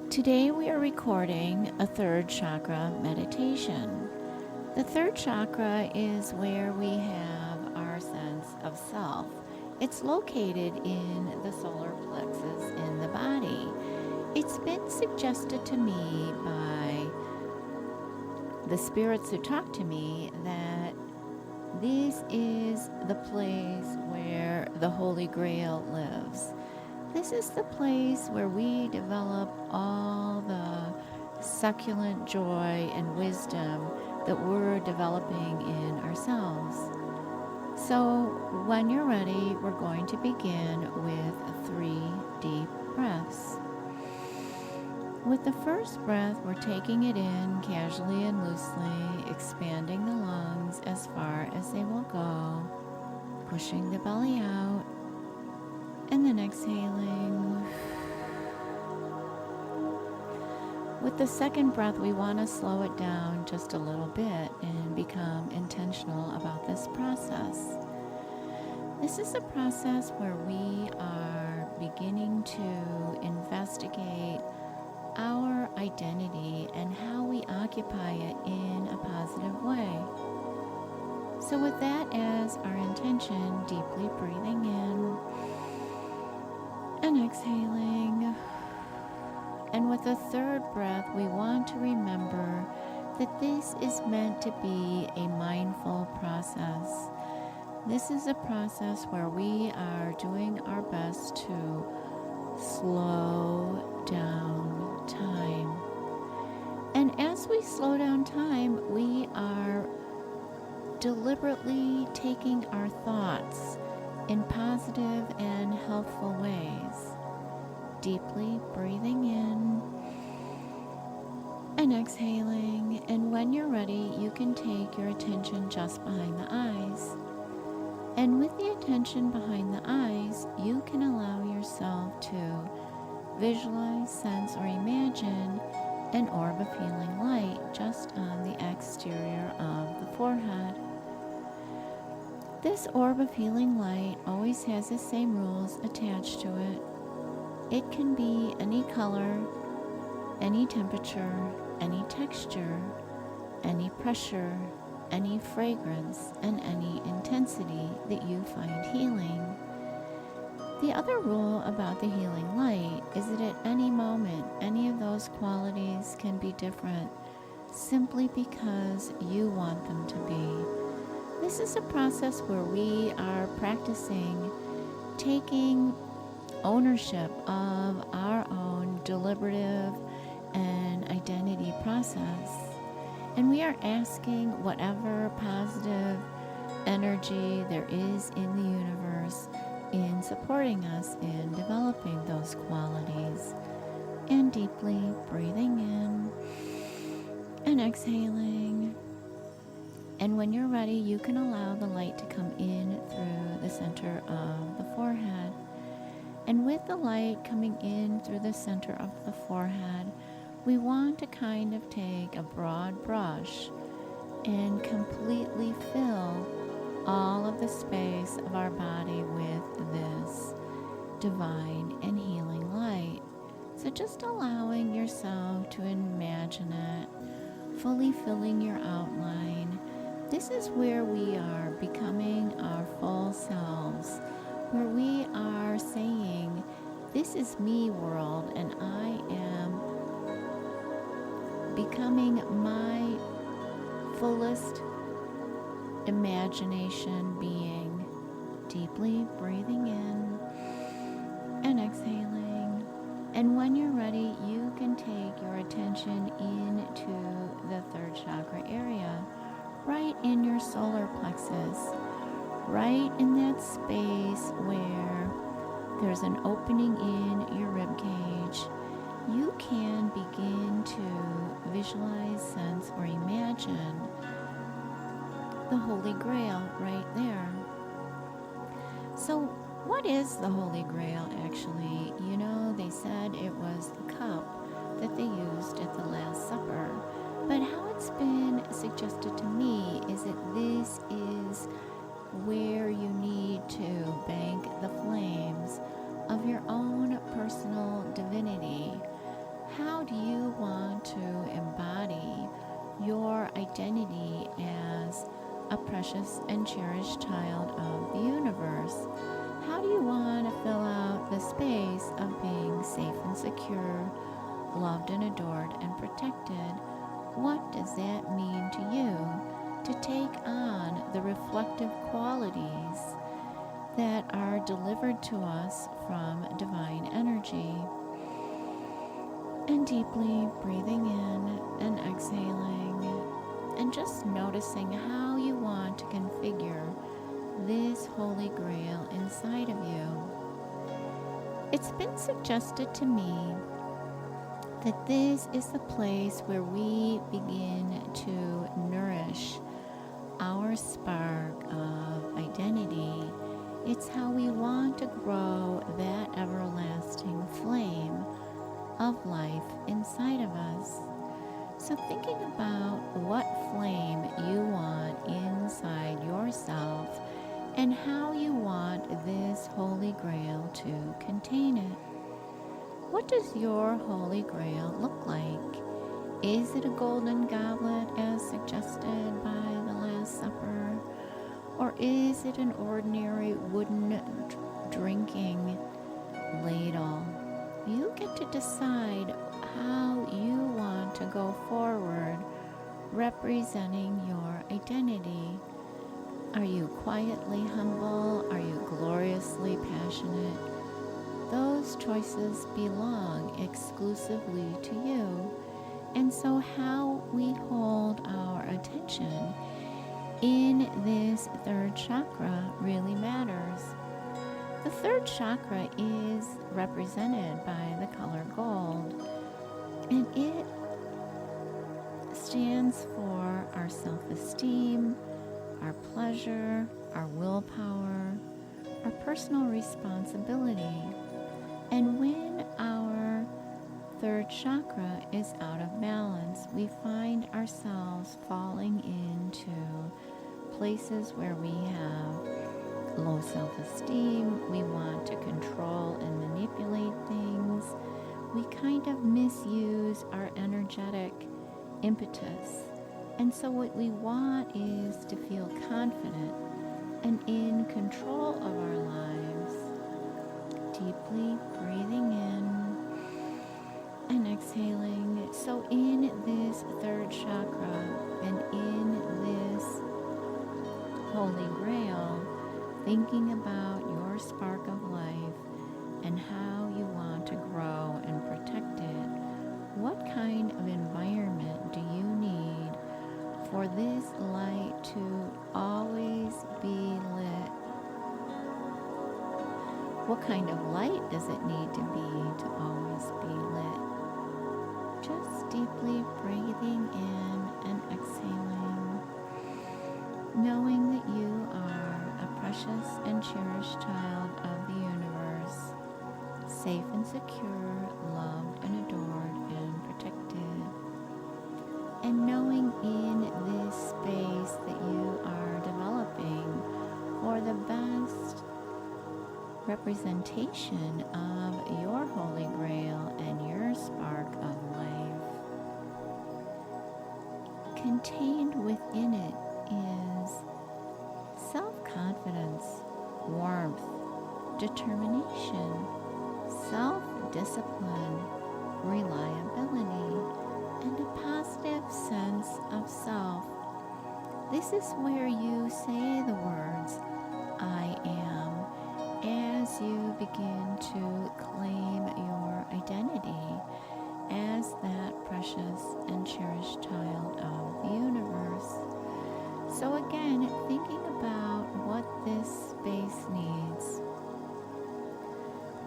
Today we are recording a third chakra meditation. The third chakra is where we have our sense of self. It's located in the solar plexus in the body. It's been suggested to me by the spirits who talk to me that this is the place where the Holy Grail lives. This is the place where we develop all the succulent joy and wisdom that we're developing in ourselves. So when you're ready, we're going to begin with 3 deep breaths. With the first breath, we're taking it in casually and loosely, expanding the lungs as far as they will go, pushing the belly out, and then exhaling. With the second breath, we want to slow it down just a little bit and become intentional about this process. This is a process where we are beginning to investigate our identity and how we occupy it in a positive way. So with that as our intention, deeply breathing in and exhaling. And with the third breath, we want to remember that this is meant to be a mindful process. This is a process where we are doing our best to slow down time. And as we slow down time, we are deliberately taking our thoughts in positive and helpful ways. Deeply breathing in and exhaling. And when you're ready, you can take your attention just behind the eyes. And with the attention behind the eyes, you can allow yourself to visualize, sense, or imagine an orb of healing light just on the exterior of the forehead. This orb of healing light always has the same rules attached to it. It can be any color, any temperature, any texture, any pressure, any fragrance, and any intensity that you find healing. The other rule about the healing light is that at any moment, any of those qualities can be different simply because you want them to be. This is a process where we are practicing taking ownership of our own deliberative and identity process. And we are asking whatever positive energy there is in the universe in supporting us in developing those qualities. And deeply breathing in and exhaling. And when you're ready, you can allow the light to come in through the center of the forehead. And with the light coming in through the center of the forehead, we want to kind of take a broad brush and completely fill all of the space of our body with this divine and healing light. So just allowing yourself to imagine it, fully filling your outline. This is where we are becoming our full selves, where we are saying, this is me world, and I am becoming my fullest imagination being. Deeply breathing in and exhaling. And when you're ready, you can take your attention into the third chakra area, right in your solar plexus, right in that space where there's an opening in your rib cage. You can begin to visualize, sense, or imagine the Holy Grail right there. So what is the Holy Grail actually? You know, they said it was the cup that they used at the Last Supper. But how it's been suggested to me is that this is where you need to bank the flames of your own personal divinity. How identity as a precious and cherished child of the universe? How do you want to fill out the space of being safe and secure, loved and adored and protected? What does that mean to you to take on the reflective qualities that are delivered to us from divine energy? And deeply breathing in and exhaling, and just noticing how you want to configure this Holy Grail inside of you. It's been suggested to me that this is the place where we begin to nourish our spark of identity. It's how we want to grow that everlasting flame of life inside of us. So thinking about what flame you want inside yourself and how you want this Holy Grail to contain it. What does your Holy Grail look like? Is it a golden goblet as suggested by the Last Supper? Or is it an ordinary wooden drinking ladle? You get to decide how you want to go forward representing your identity. Are you quietly humble? Are you gloriously passionate? Those choices belong exclusively to you. And so how we hold our attention in this third chakra really matters. The third chakra is represented by the color gold, and it stands for our self-esteem, our pleasure, our willpower, our personal responsibility. And when our third chakra is out of balance, we find ourselves falling into places where we have low self-esteem, we want to control and manipulate things, we kind of misuse our energetic impetus. And so what we want is to feel confident and in control of our lives. Deeply breathing in and exhaling. So in this third chakra and in this Holy Grail, thinking about your spark of life and how you want to grow and protect it, what kind of environment do you need for this light to always be lit? What kind of light does it need to be to always be lit? Just deeply breathing in and exhaling, knowing that you are a precious and cherished child of the universe, safe and secure, loved and adored and protected. And knowing in this space that you are developing for the best representation of your Holy Grail and your spark of life. Contained within it is self-confidence, warmth, determination, self-discipline, reliability, and a positive sense of self. This is where you say the words, I am, as you begin to claim your identity as that precious and cherished child of the universe. So again, thinking about what this space needs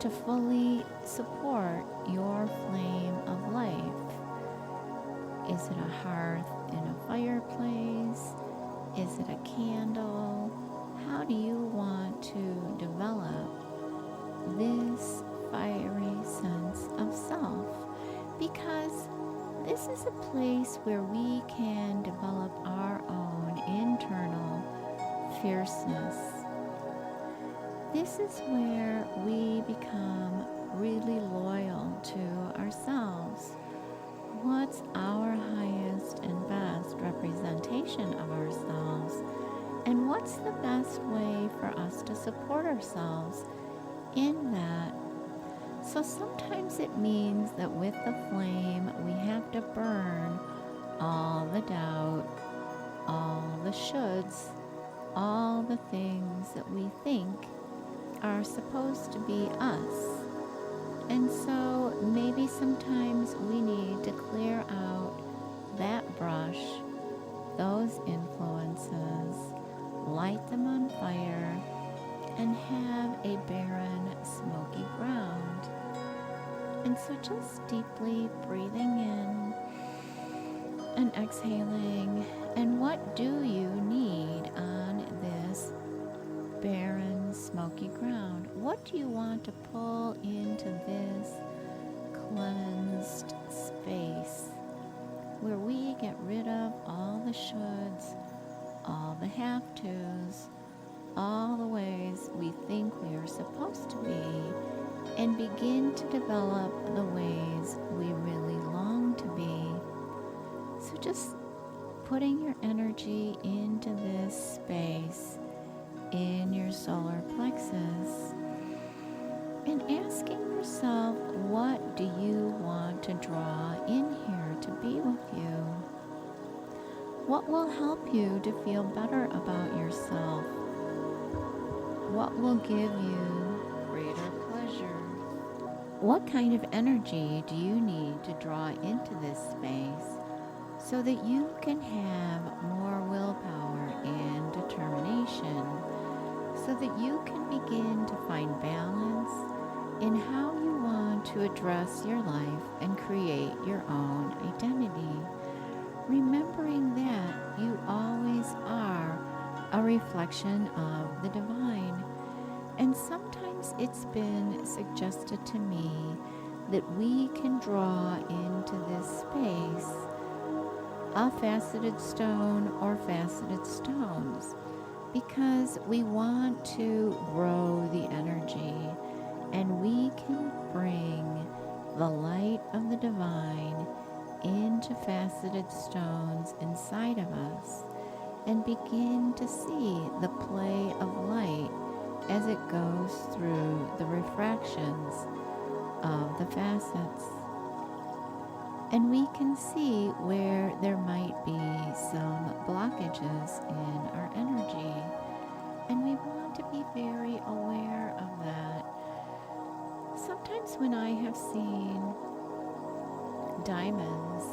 to fully support your flame of life. Is it a hearth in a fireplace? Is it a candle? How do you want to develop this fiery sense of self? Because this is a place where we can develop our own internal fierceness. This is where we become really loyal to ourselves. What's our highest and best representation what's the best way for us to support ourselves in that? So sometimes it means that with the flame, we have to burn all the doubt, all the shoulds, all the things that we think are supposed to be us. And so maybe sometimes we need to clear out that brush, those influences, light them on fire, and have a barren, smoky ground. And so just deeply breathing in and exhaling. And what do you need on this barren, smoky ground? What do you want to pull into this cleansed space where we get rid of all the shoulds, all the have-tos, all the ways we think we are supposed to be, and begin to develop the ways we really long to be? So just putting your energy into this space in your solar plexus and asking yourself, what do you want to draw in here to be with you? What will help you to feel better about yourself? What will give you greater pleasure? What kind of energy do you need to draw into this space so that you can have more willpower and determination, so that you can begin to find balance in how you want to address your life and create your own identity, remembering that you always are a reflection of the divine. And sometimes it's been suggested to me that we can draw into this space a faceted stone or faceted stones because we want to grow the energy, and we can bring the light of the divine into faceted stones inside of us and begin to see the play of light as it goes through the refractions of the facets. And we can see where there might be some blockages in our energy. And we want to be very aware of that. Sometimes when I have seen diamonds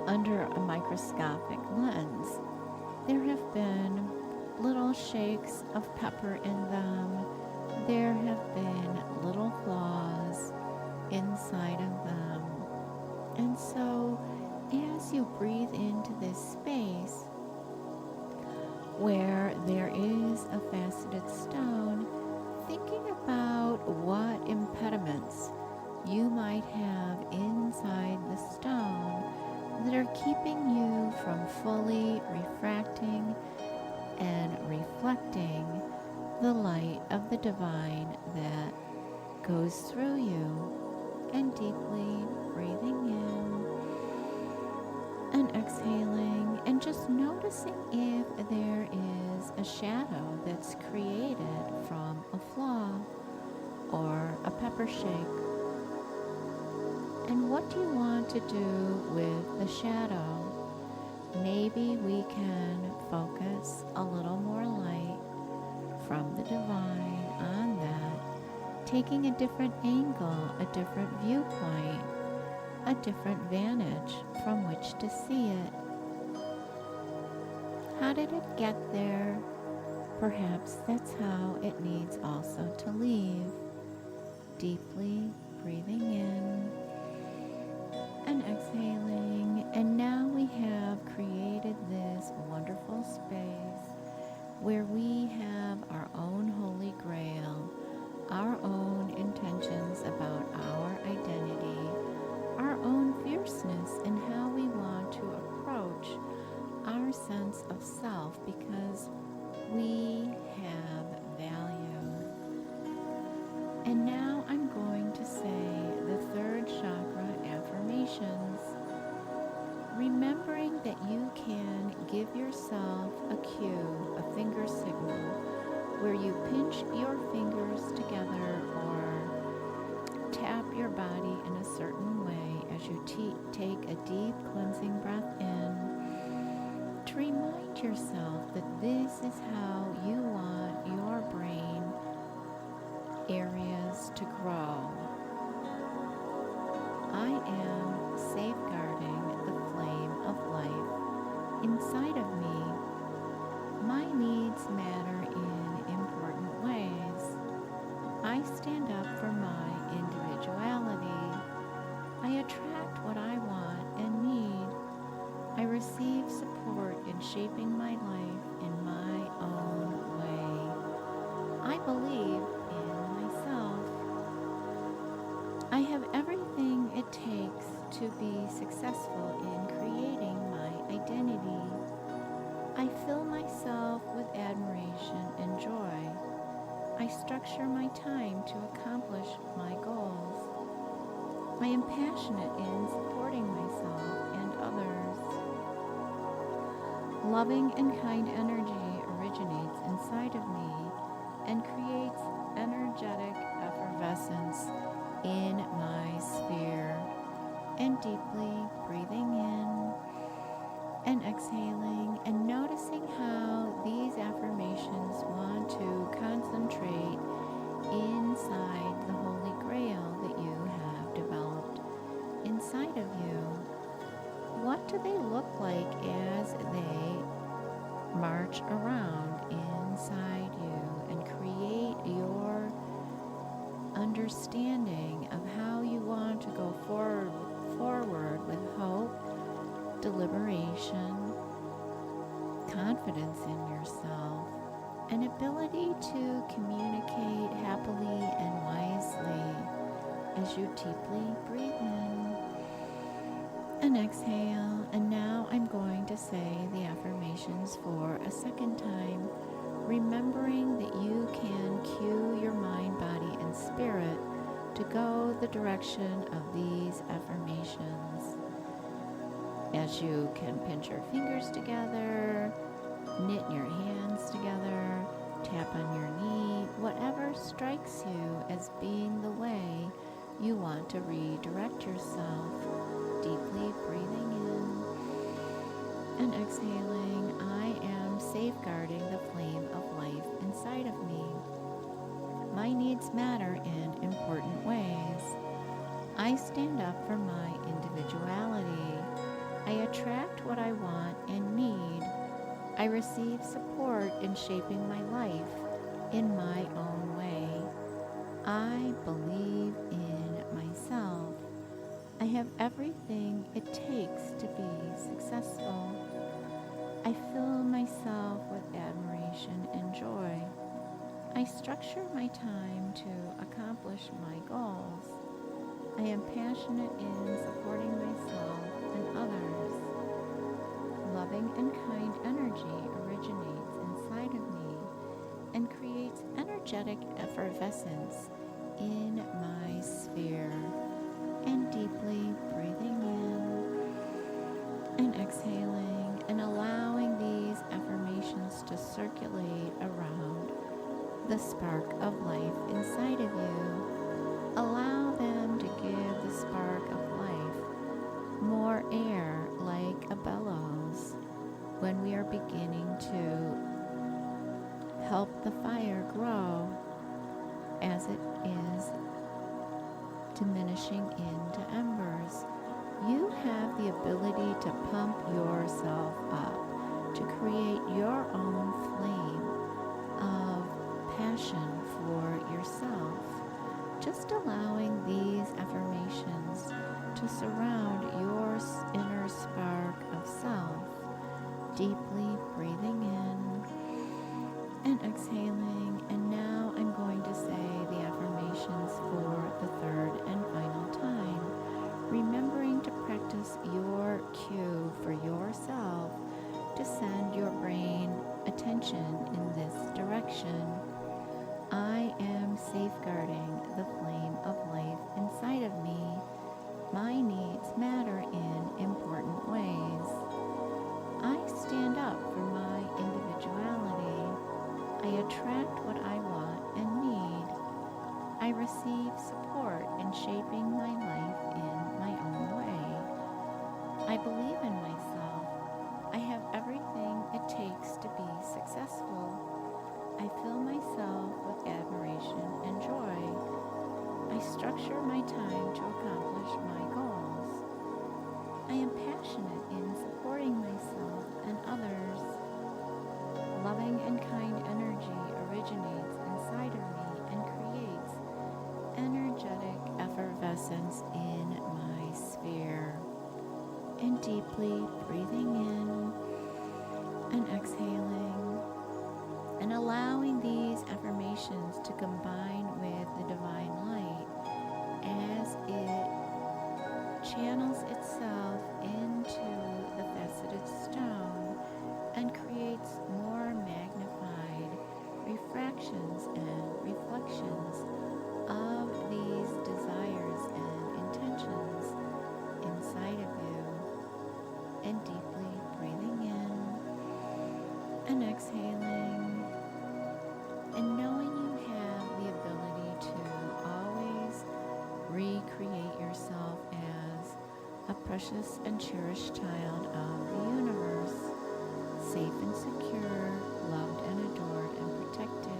under a microscopic lens, there have been little shakes of pepper in them. There have been little flaws inside of them. And so as you breathe into this space where there is a faceted stone, thinking about what impediments you might have inside the stone that are keeping you from fully refracting and reflecting the light of the divine that goes through you, and deeply breathing in and exhaling, and just noticing if there is a shadow that's created from a flaw or a pepper shake. And what do you want to do with the shadow? Maybe we can focus a little more light from the divine on that, taking a different angle, a different viewpoint, a different vantage from which to see it. How did it get there? Perhaps that's how it needs also to leave. Deeply breathing in and exhaling. And now we have created this wonderful space where we have our own holy grail, our own intentions about our identity, our own fierceness, and how we want to approach our sense of self, because we have value. And now I'm going to say where you pinch your fingers together or tap your body in a certain way as you take a deep cleansing breath in, to remind yourself that this is how you want your brain areas to grow. I am safeguarding the flame of life inside of me. My needs matter in important ways. I stand up for my individuality. I attract what I want and need. I receive support in shaping my life in my own way. I believe in myself. I have everything it takes to be successful in creating my identity. I fill myself with admiration and joy. I structure my time to accomplish my goals. I am passionate in supporting myself and others. Loving and kind energy originates inside of me and creates energetic effervescence in my sphere. And deeply breathing in and exhaling and noticing how these affirmations want to concentrate inside the Holy Grail that you have developed inside of you. What do they look like as they march around inside you and create your understanding of how you want to go forward with hope, deliberation, confidence in yourself, an ability to communicate happily and wisely as you deeply breathe in and exhale. And now I'm going to say the affirmations for a second time, remembering that you can cue your mind, body, and spirit to go the direction of these affirmations. As you can pinch your fingers together, knit your hands together, tap on your knee, whatever strikes you as being the way you want to redirect yourself. Deeply breathing in and exhaling. I am safeguarding the flame of life inside of me. My needs matter in important ways. I stand up for my individuality. I attract what I want and need. I receive support in shaping my life in my own way. I believe in myself. I have everything it takes to be successful. I fill myself with admiration and joy. I structure my time to accomplish my goals. I am passionate in supporting myself and others. Loving and kind energy originates inside of me and creates energetic effervescence in my sphere. And deeply breathing in and exhaling and allowing these affirmations to circulate around the spark of life inside of you. Allow them to give the spark of life more air like a bellows when we are beginning to help the fire grow as it is diminishing into embers. You have the ability to pump yourself up, to create your own flame of passion for yourself. Just allowing these affirmations to surround your inner spark of self. Deeply breathing in and exhaling. And now I'm going to say the affirmations for the third and final time, remembering to practice your cue for yourself to send your brain attention in this direction. I safeguarding the flame of life inside of me. My needs receive support in shaping my life in my own way. I believe in myself. I have everything it takes to be successful. I fill myself with admiration and joy. I structure my time to accomplish my goals. I am passionate in supporting myself and others. Loving and kind energy originates inside of me and creates energetic effervescence in my sphere. And deeply breathing in and exhaling and allowing these affirmations to combine with the divine light as it channels itself into the faceted stone and creates more magnified refractions and reflections of these desires and intentions inside of you. And deeply breathing in and exhaling, and knowing you have the ability to always recreate yourself as a precious and cherished child of the universe, safe and secure, loved and adored and protected.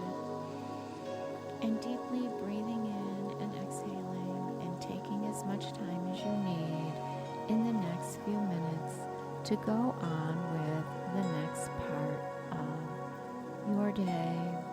And deeply breathing in and exhaling and taking as much time as you need in the next few minutes to go on with the next part of your day.